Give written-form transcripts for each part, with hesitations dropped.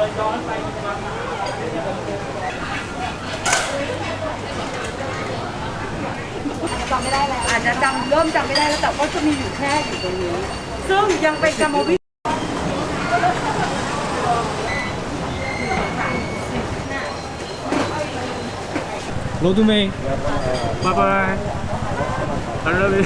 จำไม่ได้แล้วอาจจะเริ่มจำไม่ได้แล้วแต่ก็จะมีอยู่แค่อยู่ตรงนี้ซึ่งยังเป็นกรรมวิธี 로드메이 바이바이 I love you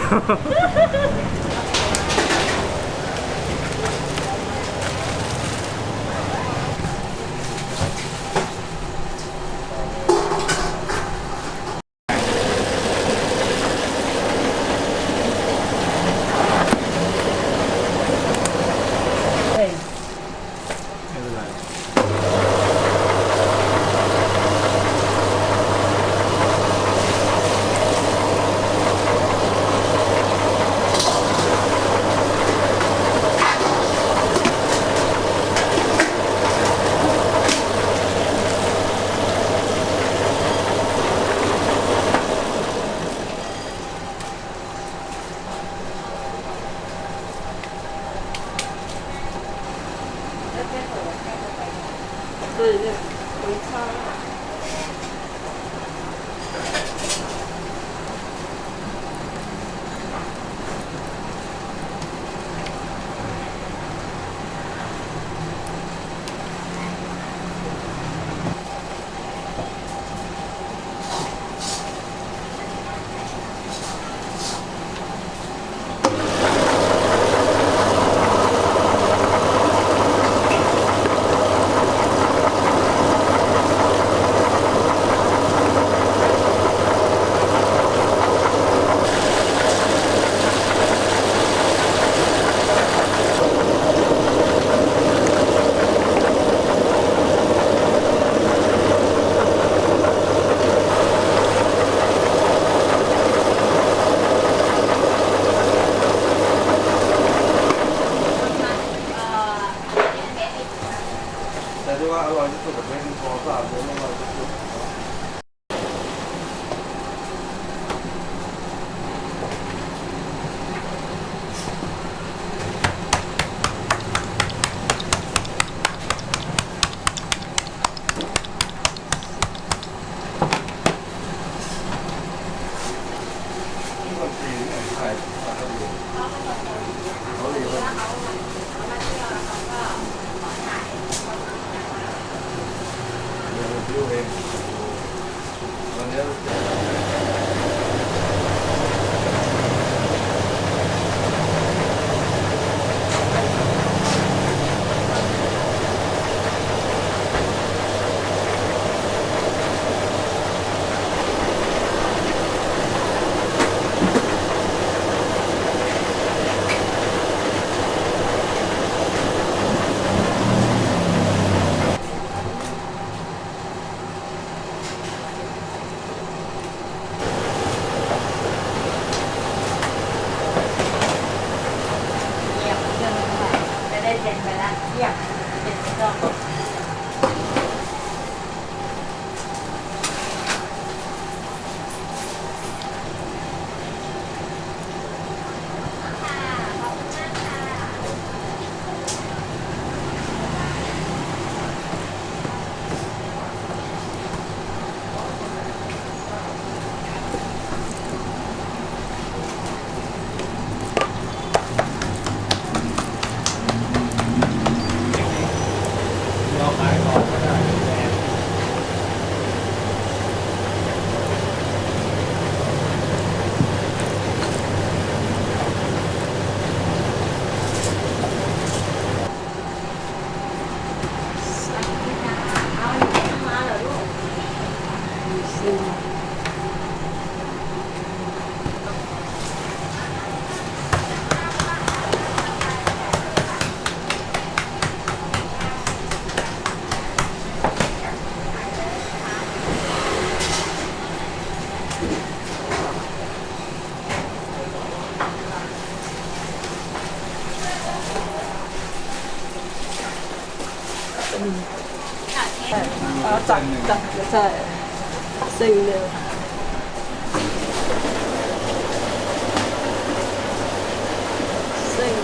แต่ที่ว่าอร่อยที่สุดแบบไม่พอสะอาดเลยอร่อยที่สุดที่คนจีนเนี่ยขายปลาเขาอยู่เขาเรียกว่าดูเองตอนนี้จัดใช่สิ่งเดียวสิ่ง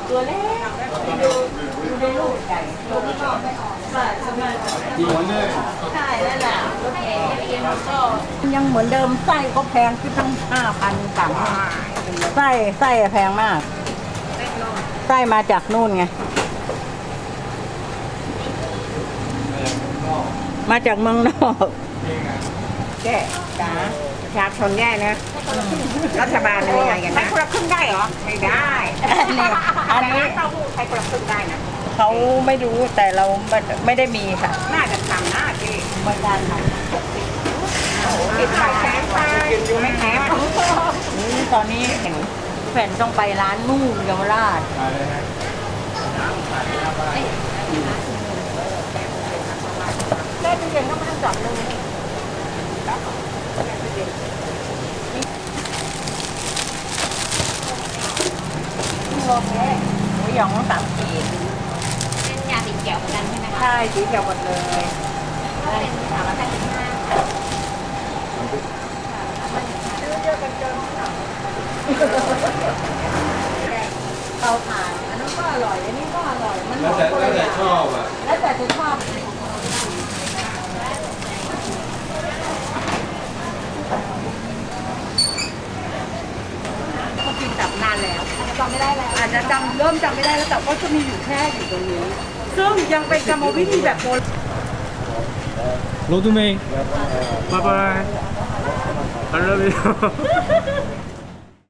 ตัวเล็กดูในรูปใหญ่ตัวไม่ชอบไม่ออกใช่ใช่ใช่นั่นแหละรถแห่ก็ยังเหมือนเดิมไส้ก็แพงที่ตั้ง5,000 3,000ไส้แพงมากไส้มาจากนู่นไงมาจากเมืองนอกแก่จ๋าประชาชนแย่นะรัฐบาลอะไรอย่างเงี้ยนะใช้คนละครึ่งได้เหรอไม่ได้อันนี้เต้าหู้ใช้คนละครึ่งได้นะเขาไม่รู้แต่เราไม่ได้มีค่ะน่าจะทำน่าที่ไม่ได้ทำกินไปแพงไปอยู่ไม่แพงตอนนี้เห็นแฟนต้องไปร้านนู่นเยาวราชแม่ตู้เย็นก็ไม่ต้องจับเลยโอเค หยอง3 ขีด เป็นยาติดแก้วเหมือนกันใช่ไหมคะ ใช่สีเขียวหมดเลย ก็เป็น385เตาถ่านอันนั้นก็อร่อยอันนี้ก็อร่อยมัน แล้วแต่ คน แล้ ละ วแต่ อย่าง ชอบอ่ะ แล้วแต่จะชอบเขากินตับนานแล้วจำไม่ได้แล้วอาจจะเริ่มจำไม่ได้แล้วแต่ก็จะมีอยู่แค่อยู่ตรงนี้ ซึ่งยังเป็นกรรมวิธีแบบโบราณ 로드메이 바이바이 I love you